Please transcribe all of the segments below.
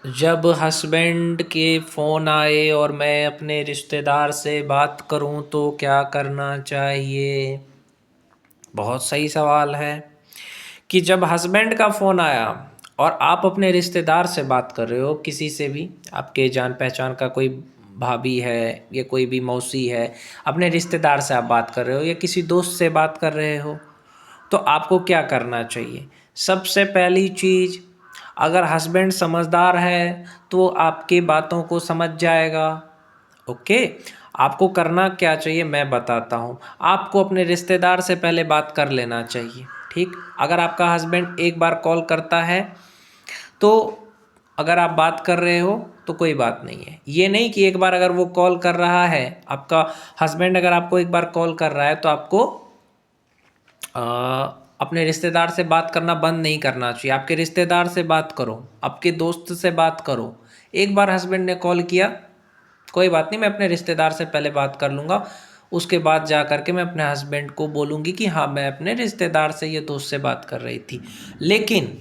जब हस्बैंड के फ़ोन आए और मैं अपने रिश्तेदार से बात करूं तो क्या करना चाहिए? बहुत सही सवाल है कि जब हस्बैंड का फ़ोन आया और आप अपने रिश्तेदार से बात कर रहे हो, किसी से भी, आपके जान पहचान का कोई भाभी है या कोई भी मौसी है, अपने रिश्तेदार से आप बात कर रहे हो या किसी दोस्त से बात कर रहे हो, तो आपको क्या करना चाहिए? सबसे पहली चीज़, अगर हस्बैंड समझदार है तो वो आपकी बातों को समझ जाएगा। ओके। आपको करना क्या चाहिए मैं बताता हूँ। आपको अपने रिश्तेदार से पहले बात कर लेना चाहिए। ठीक, अगर आपका हस्बैंड एक बार कॉल करता है तो अगर आप बात कर रहे हो तो कोई बात नहीं है। ये नहीं कि एक बार अगर वो कॉल कर रहा है, आपका हस्बैंड अगर आपको एक बार कॉल कर रहा है तो आपको अपने रिश्तेदार से बात करना बंद नहीं करना चाहिए। आपके रिश्तेदार से बात करो, आपके दोस्त से बात करो। एक बार हस्बैंड ने कॉल किया, कोई बात नहीं, मैं अपने रिश्तेदार से पहले बात कर लूँगा, उसके बाद जा कर के मैं अपने हस्बैंड को बोलूँगी कि हाँ मैं अपने रिश्तेदार से या दोस्त से बात कर रही थी। लेकिन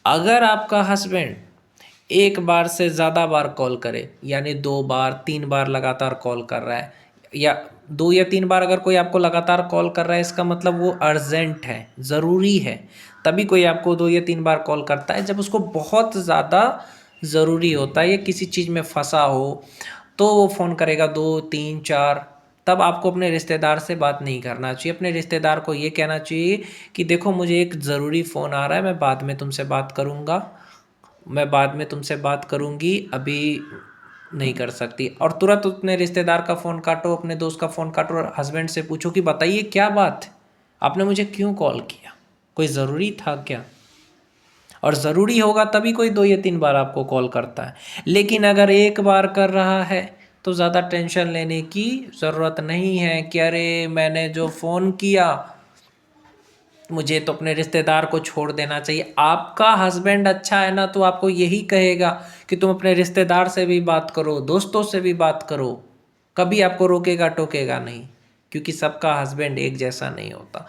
अगर आपका हस्बैंड एक बार से ज़्यादा बार कॉल करे, यानी 2 बार 3 बार लगातार कॉल कर रहा है, या 2 या 3 बार अगर कोई आपको लगातार कॉल कर रहा है, इसका मतलब वो अर्जेंट है, ज़रूरी है। तभी कोई आपको 2 या 3 बार कॉल करता है, जब उसको बहुत ज़्यादा ज़रूरी होता है या किसी चीज़ में फंसा हो तो वो फ़ोन करेगा 2 3 4। तब आपको अपने रिश्तेदार से बात नहीं करना चाहिए। अपने रिश्तेदार को ये कहना चाहिए कि देखो मुझे एक ज़रूरी फ़ोन आ रहा है, मैं बाद में तुमसे बात करूँगा, मैं बाद में तुमसे बात करूँगी, अभी नहीं कर सकती। और तुरंत अपने रिश्तेदार का फ़ोन काटो, अपने दोस्त का फ़ोन काटो और हस्बैंड से पूछो कि बताइए क्या बात है, आपने मुझे क्यों कॉल किया, कोई ज़रूरी था क्या? और ज़रूरी होगा तभी कोई 2 या 3 बार आपको कॉल करता है। लेकिन अगर एक बार कर रहा है तो ज़्यादा टेंशन लेने की ज़रूरत नहीं है कि अरे मैंने जो फ़ोन किया, मुझे तो अपने रिश्तेदार को छोड़ देना चाहिए। आपका हस्बैंड अच्छा है ना तो आपको यही कहेगा कि तुम अपने रिश्तेदार से भी बात करो, दोस्तों से भी बात करो, कभी आपको रोकेगा टोकेगा नहीं, क्योंकि सबका हस्बैंड एक जैसा नहीं होता।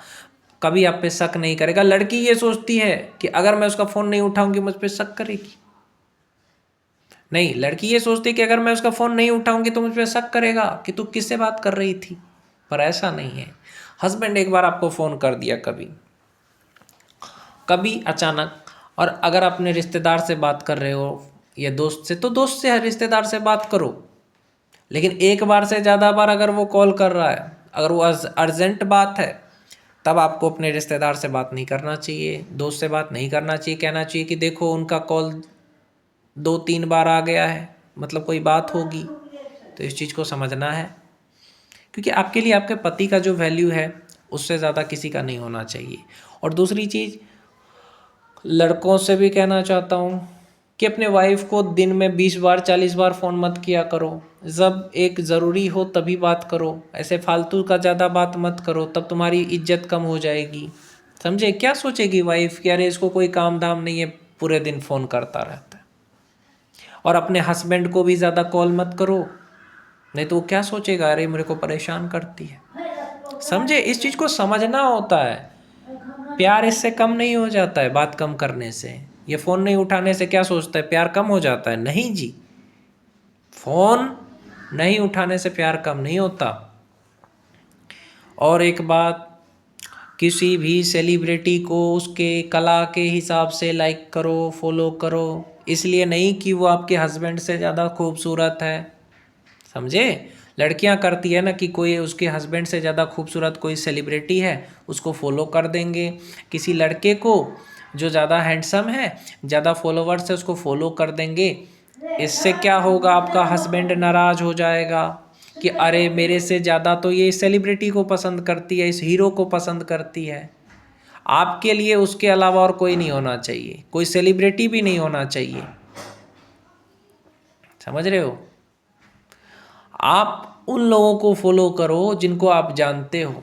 कभी आप पे शक नहीं करेगा। लड़की ये सोचती है कि अगर मैं उसका फ़ोन नहीं उठाऊंगी मुझ पे शक करेगी। नहीं, लड़की ये सोचती है कि अगर मैं उसका फ़ोन नहीं उठाऊंगी तो मुझ पे शक करेगा कि तू किससे बात कर रही थी। पर ऐसा नहीं है। हस्बैंड एक बार आपको फ़ोन कर दिया कभी कभी अचानक, और अगर अपने रिश्तेदार से बात कर रहे हो या दोस्त से, तो दोस्त से रिश्तेदार से बात करो। लेकिन एक बार से ज़्यादा बार अगर वो कॉल कर रहा है, अगर वो अर्जेंट बात है, तब आपको अपने रिश्तेदार से बात नहीं करना चाहिए, दोस्त से बात नहीं करना चाहिए। कहना चाहिए कि देखो उनका कॉल 2 3 बार आ गया है, मतलब कोई बात होगी, तो इस चीज़ को समझना है। क्योंकि आपके लिए आपके पति का जो वैल्यू है उससे ज़्यादा किसी का नहीं होना चाहिए। और दूसरी चीज़, लड़कों से भी कहना चाहता हूँ कि अपने वाइफ को दिन में 20 बार 40 बार फ़ोन मत किया करो। जब एक ज़रूरी हो तभी बात करो, ऐसे फालतू का ज़्यादा बात मत करो, तब तुम्हारी इज्जत कम हो जाएगी। समझे? क्या सोचेगी वाइफ कि अरे इसको कोई काम धाम नहीं है, पूरे दिन फ़ोन करता रहता है। और अपने हस्बैंड को भी ज़्यादा कॉल मत करो, नहीं तो वो क्या सोचेगा, अरे मेरे को परेशान करती है। समझे? इस चीज़ को समझना होता है। प्यार इससे कम नहीं हो जाता है बात कम करने से। ये फ़ोन नहीं उठाने से क्या सोचता है प्यार कम हो जाता है? नहीं जी, फ़ोन नहीं उठाने से प्यार कम नहीं होता। और एक बात, किसी भी सेलिब्रिटी को उसके कला के हिसाब से लाइक करो, फॉलो करो, इसलिए नहीं कि वो आपके हस्बैंड से ज़्यादा खूबसूरत है। समझे? लड़कियां करती है ना कि कोई उसके हस्बैंड से ज़्यादा खूबसूरत कोई सेलिब्रिटी है, उसको फॉलो कर देंगे। किसी लड़के को जो ज़्यादा हैंडसम है, ज़्यादा फॉलोवर्स है, उसको फॉलो कर देंगे। इससे क्या होगा, आपका हस्बैंड नाराज़ हो जाएगा कि अरे मेरे से ज़्यादा तो ये सेलिब्रिटी को पसंद करती है, इस हीरो को पसंद करती है। आपके लिए उसके अलावा और कोई नहीं होना चाहिए, कोई सेलिब्रिटी भी नहीं होना चाहिए। समझ रहे हो? आप उन लोगों को फॉलो करो जिनको आप जानते हो,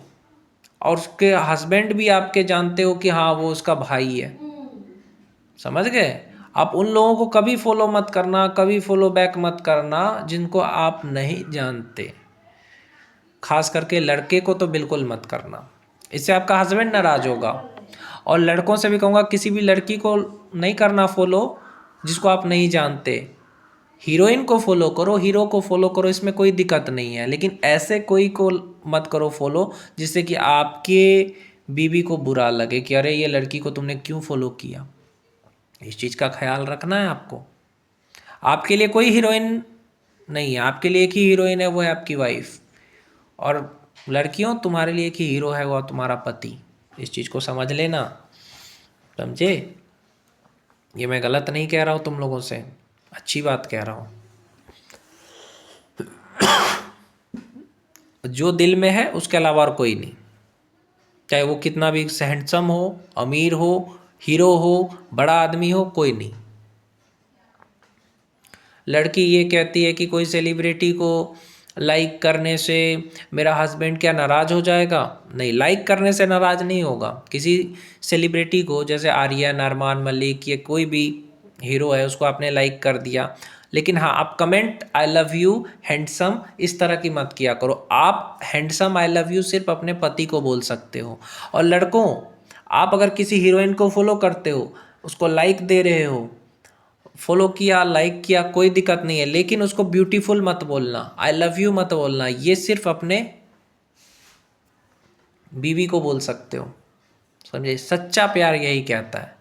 और उसके हस्बैंड भी आपके जानते हो कि हाँ वो उसका भाई है। समझ गए? आप उन लोगों को कभी फॉलो मत करना, कभी फॉलो बैक मत करना जिनको आप नहीं जानते। खास करके लड़के को तो बिल्कुल मत करना, इससे आपका हस्बैंड नाराज होगा। और लड़कों से भी कहूँगा किसी भी लड़की को नहीं करना फॉलो जिसको आप नहीं जानते। हीरोइन को फॉलो करो, हीरो को फॉलो करो, इसमें कोई दिक्कत नहीं है, लेकिन ऐसे कोई को मत करो फॉलो जिससे कि आपके बीवी को बुरा लगे कि अरे ये लड़की को तुमने क्यों फॉलो किया। इस चीज़ का ख्याल रखना है आपको। आपके लिए कोई हीरोइन नहीं है, आपके लिए एक ही हीरोइन है, वो है आपकी वाइफ। और लड़कियों, तुम्हारे लिए एक ही हीरो है, वो तुम्हारा पति। इस चीज़ को समझ लेना, समझे। ये मैं गलत नहीं कह रहा हूँ तुम लोगों से, अच्छी बात कह रहा हूँ। जो दिल में है उसके अलावा और कोई नहीं, चाहे वो कितना भी हैंडसम हो, अमीर हो, हीरो हो, बड़ा आदमी हो, कोई नहीं। लड़की ये कहती है कि कोई सेलिब्रिटी को लाइक करने से मेरा हस्बैंड क्या नाराज़ हो जाएगा? नहीं, लाइक करने से नाराज़ नहीं होगा। किसी सेलिब्रिटी को, जैसे आर्यन, अरमान मलिक, या कोई भी हीरो है, उसको आपने लाइक कर दिया, लेकिन हाँ, आप comment I love you handsome इस तरह की मत किया करो। आप हैंडसम आई लव यू सिर्फ अपने पति को बोल सकते हो। और लड़कों, आप अगर किसी हीरोइन को फॉलो करते हो, उसको लाइक दे रहे हो, फॉलो किया, लाइक किया, कोई दिक्कत नहीं है, लेकिन उसको ब्यूटीफुल मत बोलना, आई लव यू मत बोलना। ये सिर्फ अपने बीवी को बोल सकते हो, समझे। सच्चा प्यार यही कहता है।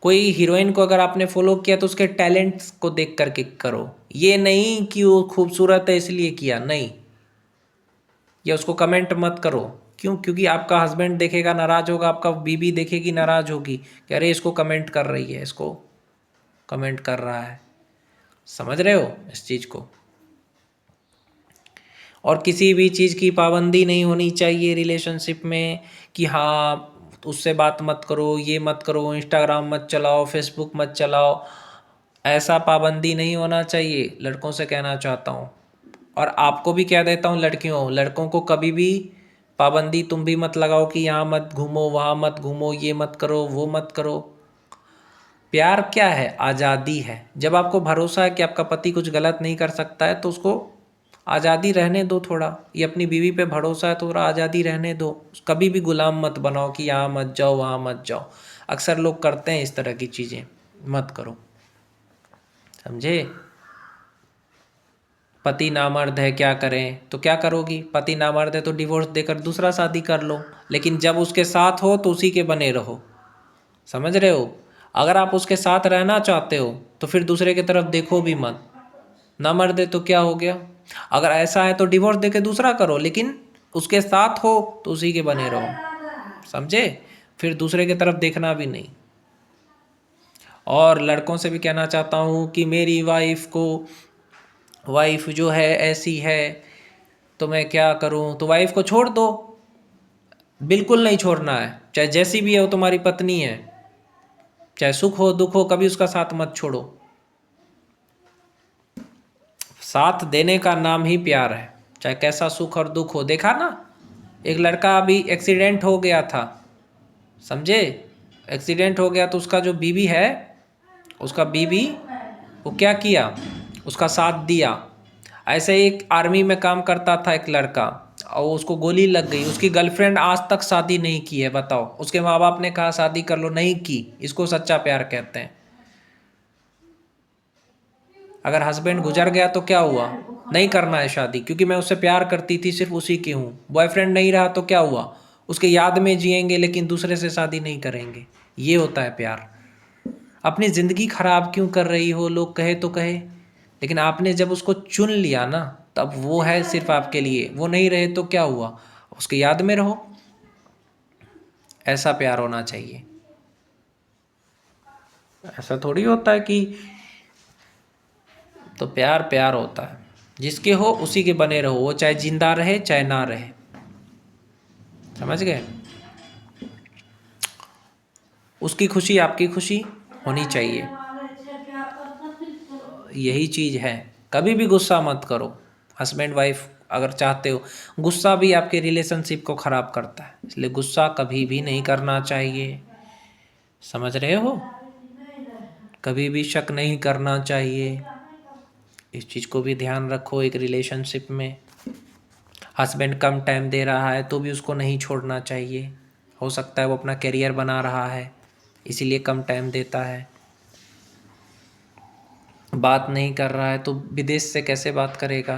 कोई हीरोइन को अगर आपने फॉलो किया तो उसके टैलेंट्स को देख करके करो, ये नहीं कि वो खूबसूरत है इसलिए किया, नहीं। या उसको कमेंट मत करो। क्यों? क्योंकि आपका हस्बैंड देखेगा नाराज होगा, आपका बीवी देखेगी नाराज होगी कि अरे इसको कमेंट कर रही है, इसको कमेंट कर रहा है। समझ रहे हो इस चीज़ को। और किसी भी चीज़ की पाबंदी नहीं होनी चाहिए रिलेशनशिप में कि हाँ उससे बात मत करो, ये मत करो, इंस्टाग्राम मत चलाओ, फेसबुक मत चलाओ, ऐसा पाबंदी नहीं होना चाहिए। लड़कों से कहना चाहता हूँ, और आपको भी कह देता हूँ लड़कियों, लड़कों को कभी भी पाबंदी तुम भी मत लगाओ कि यहाँ मत घूमो, वहाँ मत घूमो, ये मत करो, वो मत करो। प्यार क्या है? आज़ादी है। जब आपको भरोसा है कि आपका पति कुछ गलत नहीं कर सकता है तो उसको आज़ादी रहने दो थोड़ा। ये अपनी बीवी पे भरोसा है तो थोड़ा आज़ादी रहने दो। कभी भी गुलाम मत बनाओ कि यहाँ मत जाओ, वहाँ मत जाओ। अक्सर लोग करते हैं इस तरह की चीज़ें, मत करो, समझे। पति नामर्द है, क्या करें? तो क्या करोगी? पति नामर्द है तो डिवोर्स देकर दूसरा शादी कर लो, लेकिन जब उसके साथ हो तो उसी के बने रहो, समझ रहे हो। अगर आप उसके साथ रहना चाहते हो तो फिर दूसरे की तरफ देखो भी मत। ना मर्द है तो क्या हो गया? अगर ऐसा है तो डिवोर्स देके दूसरा करो, लेकिन उसके साथ हो तो उसी के बने रहो, समझे। फिर दूसरे की तरफ देखना भी नहीं। और लड़कों से भी कहना चाहता हूँ कि मेरी वाइफ जो है ऐसी है तो मैं क्या करूँ? तो वाइफ को छोड़ दो, बिल्कुल नहीं छोड़ना है। चाहे जैसी भी है, वो तुम्हारी पत्नी है, चाहे सुख हो दुख हो, कभी उसका साथ मत छोड़ो। साथ देने का नाम ही प्यार है, चाहे कैसा सुख और दुख हो। देखा ना, एक लड़का अभी एक्सीडेंट हो गया था, समझे। एक्सीडेंट हो गया तो उसका जो बीवी है, उसका बीवी वो क्या किया? उसका साथ दिया। ऐसे एक आर्मी में काम करता था एक लड़का, और उसको गोली लग गई। उसकी गर्लफ्रेंड आज तक शादी नहीं की है, बताओ। उसके माँ बाप ने कहा शादी कर लो, नहीं की। इसको सच्चा प्यार कहते हैं। अगर हस्बैंड गुजर गया तो क्या हुआ? नहीं करना है शादी, क्योंकि मैं उससे प्यार करती थी, सिर्फ उसी की हूँ। बॉयफ्रेंड नहीं रहा तो क्या हुआ? उसके याद में जिएंगे, लेकिन दूसरे से शादी नहीं करेंगे। ये होता है प्यार। अपनी ज़िंदगी खराब क्यों कर रही हो? लोग कहे तो कहे, लेकिन आपने जब उसको चुन लिया ना, तब वो है सिर्फ आपके लिए। वो नहीं रहे तो क्या हुआ? उसके याद में रहो। ऐसा प्यार होना चाहिए। ऐसा थोड़ी होता है कि, तो प्यार प्यार होता है, जिसके हो उसी के बने रहो, वो चाहे जिंदा रहे चाहे ना रहे, समझ गए। उसकी खुशी आपकी खुशी होनी चाहिए, यही चीज़ है। कभी भी गुस्सा मत करो। हस्बैंड वाइफ अगर चाहते हो, गुस्सा भी आपके रिलेशनशिप को ख़राब करता है, इसलिए गुस्सा कभी भी नहीं करना चाहिए, समझ रहे हो। कभी भी शक नहीं करना चाहिए। इस चीज़ को भी ध्यान रखो। एक रिलेशनशिप में हस्बैंड कम टाइम दे रहा है तो भी उसको नहीं छोड़ना चाहिए। हो सकता है वो अपना करियर बना रहा है, इसीलिए कम टाइम देता है। बात नहीं कर रहा है तो विदेश से कैसे बात करेगा।